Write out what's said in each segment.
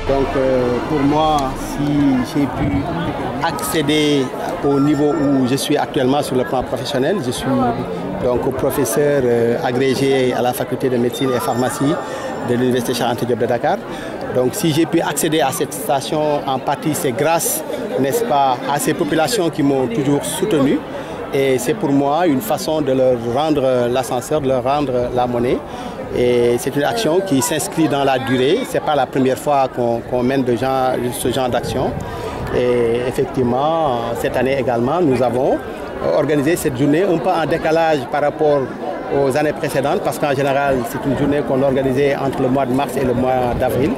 Donc pour moi, si j'ai pu accéder au niveau où je suis actuellement sur le plan professionnel, je suis donc professeur agrégé à la faculté de médecine et pharmacie de l'université Cheikh Anta Diop de Dakar. Donc si j'ai pu accéder à cette station, en partie c'est grâce, n'est-ce pas, à ces populations qui m'ont toujours soutenu. Et c'est pour moi une façon de leur rendre l'ascenseur, de leur rendre la monnaie. Et c'est une action qui s'inscrit dans la durée. Ce n'est pas la première fois qu'on mène ce genre d'action. Et effectivement, cette année également, nous avons organisé cette journée un peu en décalage par rapport aux années précédentes, parce qu'en général, c'est une journée qu'on organisait entre le mois de mars et le mois d'avril.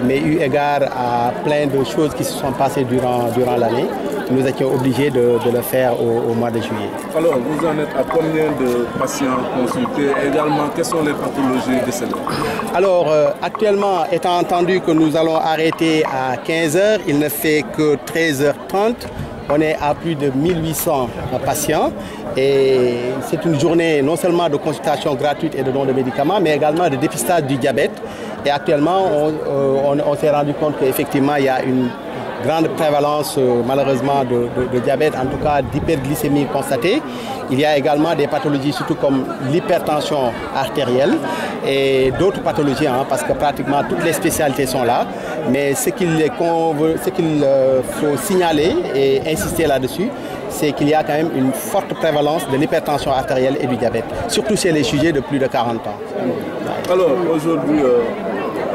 Mais eu égard à plein de choses qui se sont passées durant l'année, nous étions obligés de le faire au mois de juillet. Alors, vous en êtes à combien de patients consultés? Et également, quelles sont les pathologies décelées? Alors, actuellement, étant entendu que nous allons arrêter à 15h, il ne fait que 13h30. On est à plus de 1800 patients et c'est une journée non seulement de consultation gratuite et de don de médicaments, mais également de dépistage du diabète. Et actuellement, on s'est rendu compte qu'effectivement, il y a une grande prévalence malheureusement de diabète, en tout cas d'hyperglycémie constatée. Il y a également des pathologies, surtout comme l'hypertension artérielle et d'autres pathologies, parce que pratiquement toutes les spécialités sont là. Mais ce qu'il faut signaler et insister là-dessus, c'est qu'il y a quand même une forte prévalence de l'hypertension artérielle et du diabète, surtout chez les sujets de plus de 40 ans. Alors aujourd'hui,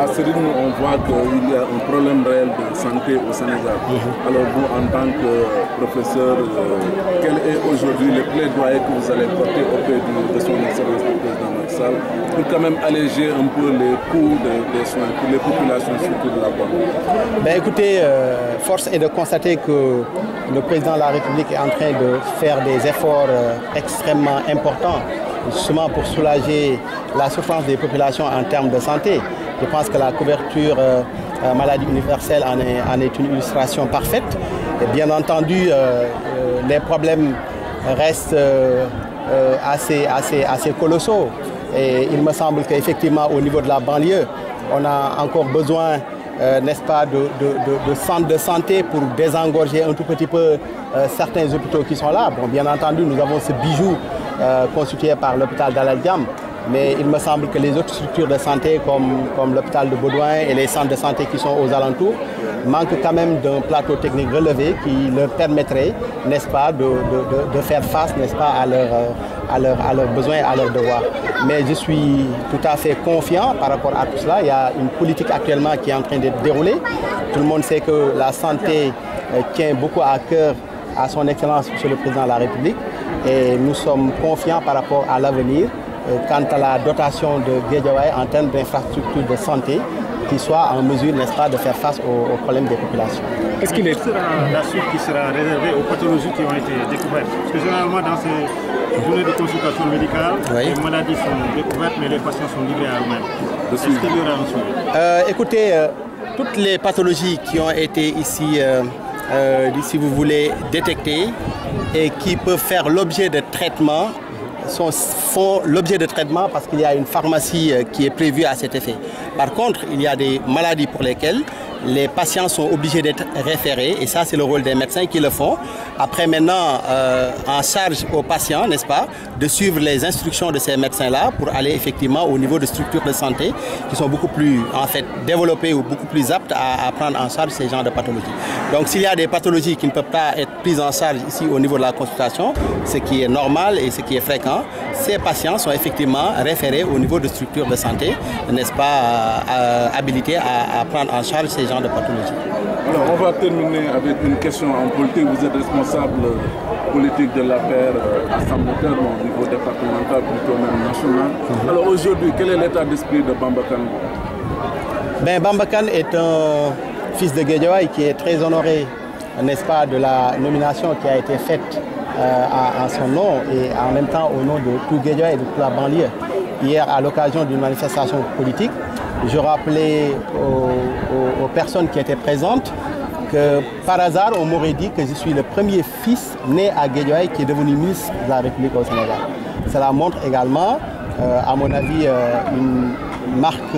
à ce rythme, on voit qu'il y a un problème réel de santé au Sénégal. Alors vous, en tant que professeur, quel est aujourd'hui le plaidoyer que vous allez porter auprès de son Excellence le Président Macky Sall pour quand même alléger un peu les coûts des soins pour les populations, surtout de la banlieue? Ben écoutez, force est de constater que le Président de la République est en train de faire des efforts extrêmement importants, justement pour soulager la souffrance des populations en termes de santé. Je pense que la couverture maladie universelle en est une illustration parfaite. Et bien entendu, les problèmes restent assez colossaux. Et il me semble qu'effectivement, au niveau de la banlieue, on a encore besoin, n'est-ce pas, de centres de santé pour désengorger un tout petit peu certains hôpitaux qui sont là. Bon, bien entendu, nous avons ce bijou constitué par l'hôpital d'Al Diam. Mais il me semble que les autres structures de santé comme l'hôpital de Baudouin et les centres de santé qui sont aux alentours manquent quand même d'un plateau technique relevé qui leur permettrait, n'est-ce pas, de faire face, n'est-ce pas, à leurs besoins et à leurs devoirs. Mais je suis tout à fait confiant par rapport à tout cela. Il y a une politique actuellement qui est en train d'être déroulée. Tout le monde sait que la santé tient beaucoup à cœur à son Excellence, Monsieur le Président de la République. Et nous sommes confiants par rapport à l'avenir. Quant à la dotation de Guédiawaye en termes d'infrastructures de santé qui soit en mesure, n'est-ce pas, de faire face aux problèmes des populations. Est-ce qu'il sera la suite qui sera réservée aux pathologies qui ont été découvertes? Parce que généralement dans ces journées de consultation médicale, les maladies sont découvertes mais les patients sont livrés à eux-mêmes. Est-ce qu'il y aura un suivi? Écoutez, toutes les pathologies qui ont été ici, si vous voulez, détectées et qui peuvent faire l'objet de traitement, font l'objet de traitement parce qu'il y a une pharmacie qui est prévue à cet effet. Par contre, il y a des maladies pour lesquelles les patients sont obligés d'être référés et ça c'est le rôle des médecins qui le font. Après maintenant, en charge aux patients, n'est-ce pas, de suivre les instructions de ces médecins-là pour aller effectivement au niveau de structures de santé qui sont beaucoup plus en fait développées ou beaucoup plus aptes à prendre en charge ces genres de pathologies. Donc s'il y a des pathologies qui ne peuvent pas être prises en charge ici au niveau de la consultation, ce qui est normal et ce qui est fréquent, ces patients sont effectivement référés au niveau de structures de santé, n'est-ce pas, habilités à prendre en charge ces genres de pathologies. Alors on va terminer avec une question en politique. Vous êtes responsable politique de l'APR à Sambatoune au niveau départemental, plutôt même national. Alors aujourd'hui, quel est l'état d'esprit de Bamba Kane? Ben, Bamba Kane est un fils de Guédiawaye qui est très honoré, n'est-ce pas, de la nomination qui a été faite à son nom et en même temps au nom de tout Guédiawaye et de toute la banlieue. Hier, à l'occasion d'une manifestation politique, je rappelais aux personnes qui étaient présentes que par hasard, on m'aurait dit que je suis le premier fils né à Guédiawaye qui est devenu ministre de la République au Sénégal. Cela montre également, à mon avis, marque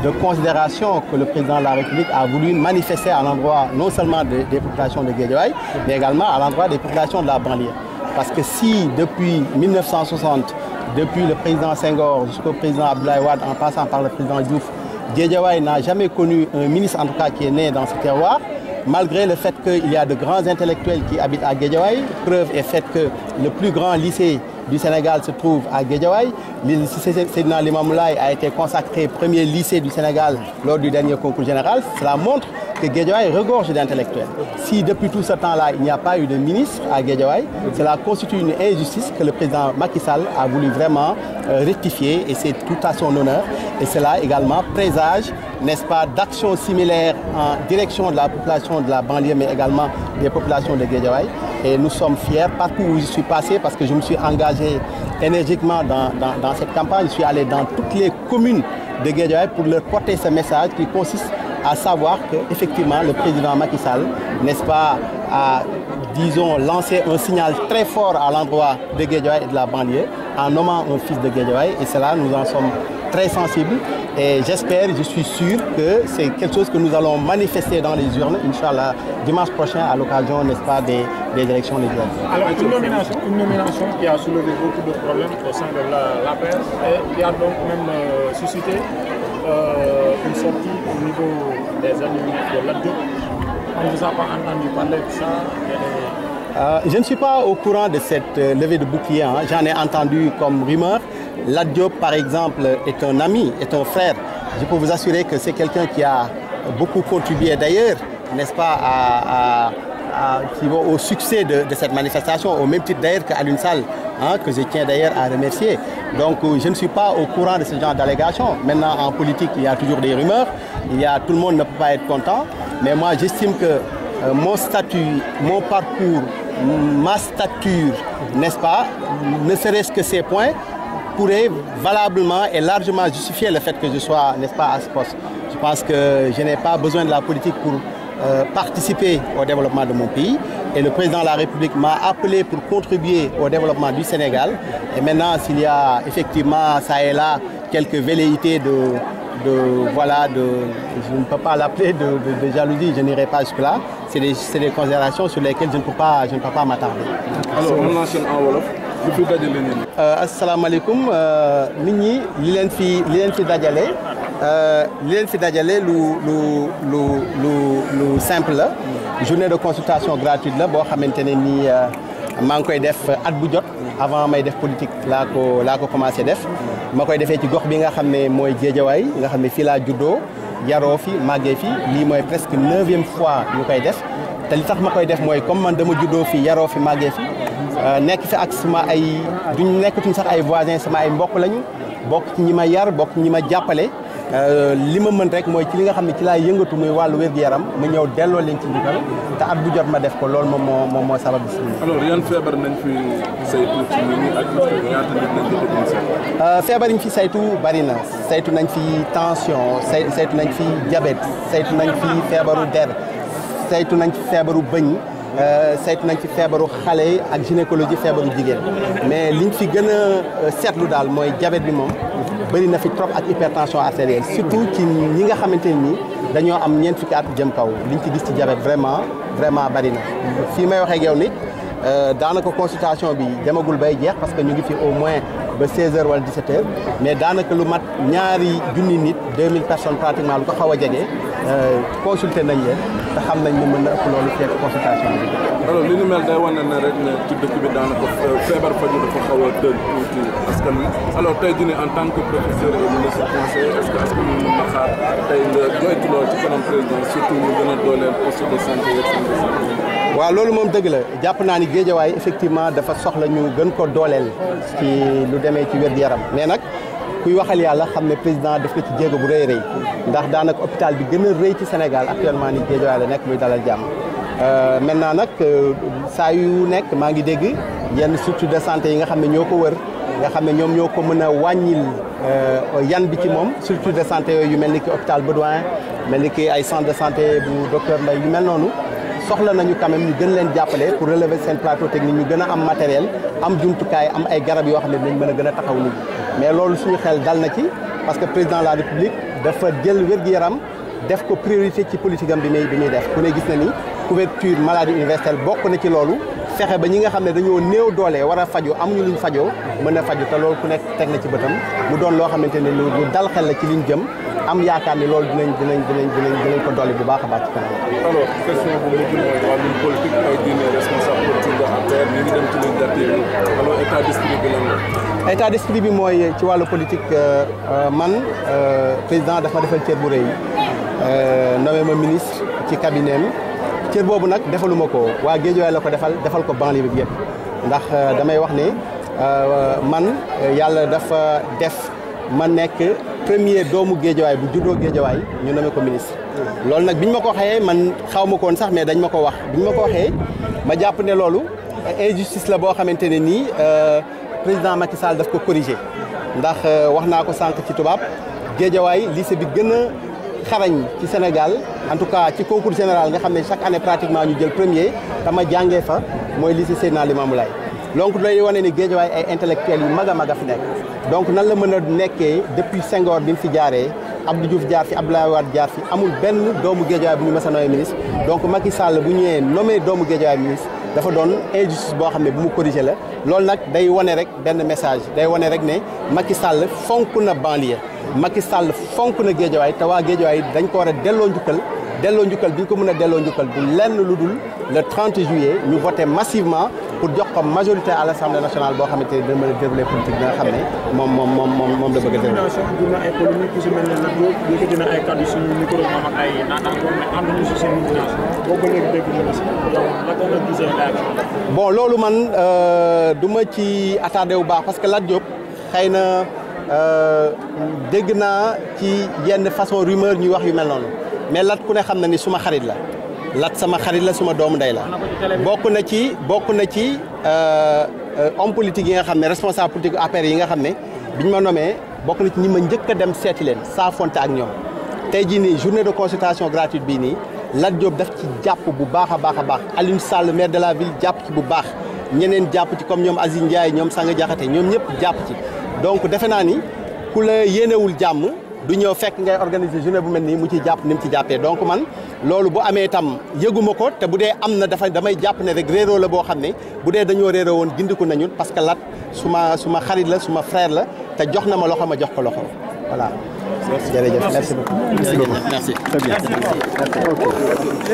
de considération que le président de la République a voulu manifester à l'endroit non seulement des populations de Guédiawaye, mais également à l'endroit des populations de la banlieue. Parce que si depuis 1960, depuis le président Senghor jusqu'au président Abdoulaye Wade, en passant par le président Diouf, Guédiawaye n'a jamais connu un ministre, en tout cas, qui est né dans ce terroir, malgré le fait qu'il y a de grands intellectuels qui habitent à Guédiawaye. Preuve est faite que le plus grand lycée du Sénégal se trouve à Guédiawaye. Le lycée Seydina Limamou Laye a été consacré premier lycée du Sénégal lors du dernier concours général. Cela montre que Guédiawaye regorge d'intellectuels. Si depuis tout ce temps-là, il n'y a pas eu de ministre à Guédiawaye, cela constitue une injustice que le président Macky Sall a voulu vraiment rectifier et c'est tout à son honneur. Et cela également présage, n'est-ce pas, d'actions similaires en direction de la population de la banlieue, mais également des populations de Guédiawaye. Et nous sommes fiers partout où je suis passé parce que je me suis engagé énergiquement dans cette campagne. Je suis allé dans toutes les communes de Guédiawaye pour leur porter ce message qui consiste à savoir qu'effectivement le président Macky Sall, n'est-ce pas, a, disons, lancé un signal très fort à l'endroit de Guédiawaye et de la banlieue en nommant un fils de Guédiawaye. Et cela, nous en sommes très sensibles. Et j'espère, je suis sûr que c'est quelque chose que nous allons manifester dans les urnes, Inch'Allah, dimanche prochain à l'occasion, n'est-ce pas, des élections législatives. Alors, une nomination qui a soulevé beaucoup de problèmes au sein de l'APR et qui a donc même suscité une sortie au niveau des amis de l'ADJOP. On ne vous a pas entendu parler de ça? Je ne suis pas au courant de cette levée de bouclier. Hein. J'en ai entendu comme rumeur. L'ADJOP, par exemple, est un ami, est un frère. Je peux vous assurer que c'est quelqu'un qui a beaucoup contribué d'ailleurs, n'est-ce pas, au succès de cette manifestation, au même titre d'ailleurs qu'Alioune Sall, hein, que je tiens d'ailleurs à remercier. Donc je ne suis pas au courant de ce genre d'allégations. Maintenant, en politique, il y a toujours des rumeurs. Tout le monde ne peut pas être content. Mais moi, j'estime que mon statut, mon parcours, ma stature, n'est-ce pas, ne serait-ce que ces points, pourrait valablement et largement justifier le fait que je sois, n'est-ce pas, à ce poste. Je pense que je n'ai pas besoin de la politique pour participer au développement de mon pays. Et le président de la République m'a appelé pour contribuer au développement du Sénégal. Et maintenant, s'il y a effectivement, ça et là, quelques velléités je ne peux pas l'appeler de jalousie, je n'irai pas jusque-là. C'est des considérations sur lesquelles je ne peux pas m'attarder. Alors, on enchaîne en Wolof. asalaamaaleykum nit ñi li leen fi dajale lu simple la journée de consultation gratuite la boo xamante ne nii maa ngi koy def at bu jot avant may def politique laa ko commencé def ma koy defee ci gox bi nga xam ne mooy Guédiawaye nga xam ne fii laa juddoo yaroo fi màggee fi lii mooy presque 9e fois ñu koy def te li tax ma koy def mooy comme man dama juddoo fi yaroo fi màggee fi nekk fi ak sama ay duñ nekkatuñ sax ay voisins sama ay mbokk lañu bokk ci ñi ma yar bokk ci ñi ma jàppale li ma mën rek mooy ci li nga xam ne ci laay yëngatu muy wàllu wér-gu-yaram ma ñëw delloo leen ci njukkal te at bu jot ma def ko loolu moom moo sabab bis. alors yan feebar nañ fi saytu ci nit ñi ak ñaata nit nañ ko déglu. feebar yi ñu fi saytu bari na saytu nañ fi tension saytu nañ fi diabète saytu nañ fi feebaru der saytu nañ fi feebaru bëñ. saytu nañ fi feebaru xale ak gynécologie feebaru jigéen mais liñ fi gën a seetlu daal mooy diabète bi moom bëri na fi trop ak hypertension artérielle surtout ci ñi nga xamante ni dañoo am ñeent fukki at jëm kaw liñ ci gis ci diabète vraiment bari na. fii may waxee ak yow nit daanaka consultation bi demagul bay jeex parce que ñu ngi fi au moins ba 16h wala 17h mais daanaka lu mat ñaari junni nit 2000 personnes pratiquement lu ko xaw a jege consulté nañ leen te xam nañ ne mën na ëpp loolu fekk consultation bi. alors li ni mel day wane ne rek ne ci dëkk bi daanaka feebar faju dafa xaw a tënk tuuti askan wi alors tey jii en tant que professeur et ministre conseiller est-ce que askan wi mën na xaar tey nga joytu lool ci kanam président surtout ñu gën a dooleel poste de santé yeeg centre de santé. waaw loolu moom dëgg la jàpp naa ni Guédiawaye effectivement dafa soxla ñu gën ko dooleel ci lu demee ci wér-gu-yaram mais nag kuy waxal yàlla xam ne président def na ci jéego bu rëy ndax daanaka hôpital bi gën a rëy ci Sénégal actuellement ni Guédiawaye la nekk muy Dalal Jàmm maintenant nag saa yu nekk maa ngi dégg yenn structure de santé yi nga xam ne ñoo ko wër nga xam ne ñoom ñoo ko mën a wàññil yan bi ci moom structure de santé yooyu yu mel ni ki hôpital Bédoin mel ni ki ay centre de santé bu docteur Mbaye yu mel noonu soxla nañu quand même ñu gën leen jàppale pour relever seen plateau technique ñu gën a am matériel am jumtukaay am ay garab yoo xam ne dinañ mën a gën a taxaw nit mais loolu suñu xel dal na ci parce que président de la République dafa jël wér-gu-yaram def ko priorité ci politique am bi muy def ku ne gis na ni couverture maladie universelle bokk na ci loolu fexe ba ñi nga xam ne dañoo néew doole war a faju amuñu luñ fajoo mën a faju te loolu ku nekk teg na ci bëtam mu doon loo xamante ne lu dal xel la ci liñ jëm am yaakaar ni loolu dinañ ko dolli bu baax a baax ci kanam. alors question bu mujj mooy wàllum politique ay diine responsable politique de APR ñu ngi dem ci législative alors état d'esprit bi lan la. état d'esprit bi mooy ci wàllu politique man président dafa defal cër bu rëy nommé ma ministre ci cabinet cër boobu nag defaluma ko waa Guédiawaye la ko defal ko banlieue bi yëpp ndax damay wax ne man yàlla dafa def ma nekk premier doomu Guédiawaye bu juddoo Guédiawaye ñu nommé ko ministre. loolu nag biñ ma ko waxee man xaw ma ko woon sax mais dañ ma ko wax biñ ma ko waxee ma jàpp ne loolu injustice la boo xamante ne nii président Macky Sall daf ko corriger ndax wax naa ko sànq ci tubaab Guédiawaye lycée bi gën a xarañ ci Sénégal en tout cas ci concours général nga xam ne chaque année pratiquement ñu jël premier dama jàngee fa mooy lycée Seydina Limamou Laye donc day wane ni Guédiawaye ay intellectuels yu mag a fi nekk donc nan la mën a nekkee depuis Senghor bi mu fi jaaree Abdou Diouf jaar fi Abdoulaye Wade jaar fi amul benn doomu Guédiawaye bu ñu mës a nommé ministre donc Macky Sall bu ñëwee nommé doomu Guédiawaye ministre dafa doon injustice boo xam ne bu mu corrigé la loolu nag day wane rek benn message day wane rek ne Macky Sall fonk na banlieue Macky Sall fonk na Guédiawaye te waa Guédiawaye dañ ko war a delloo njukkal bi ñu ko mën a delloo njukkal bu lenn lu dul le 30 juillet ñu voté massivement pour jox ko majorité à l'Assemblée nationale boo xamante ne dina mën a dérouler politique bi nga xam ne moom la bëgg a dérouler. dina ay polémique ku si mel ne nag yooyu dina ay kàddu suñu micro moom ak ay naataangoom mais am nañu si seen nomination boo ko léegi dégg ñu si yow naka nga gisee réaction. bon loolu man du ma ci attardé bu baax parce que Lat Diop xëy na dégg naa ci yenn façon rumeur ñuy wax yu mel noonu mais Lat ku ne xam na ni suma xarit la. Lat sama xarit la suma doomu ndey la bokk na ci homme politique yi nga xam ne responsable politique APR yi nga xam ne biñ ma nommé bokk na ci ñi ma njëkk a dem seeti leen saafonte ak ñoom tey jii nii journée de consultation gratuite bii nii Lat Diop daf ci jàpp bu baax a baax Alioune Sall maire de la ville jàpp ci bu baax ñeneen jàpp ci comme ñoom Aziz Ndiaye ñoom Sanga Diakhaté ñoom ñëpp jàpp ci donc defe naa ni ku la yéenewul jàmm du ñëw fekk ngay organiser journée bu mel nii mu ciy jàpp ni mu ci jàppee donc man loolu bu amee itam yëguma ko te bu dee am na damay jàpp ne rek réeroo la boo xam ne bu dee dañoo réeroo woon gindiku nañu parce que Lat suma xarit la suma frère la te jox na ma loxo ma jox ko loxo voilà. jërëjëf merci beaucoup. Merci. Très bien. Merci.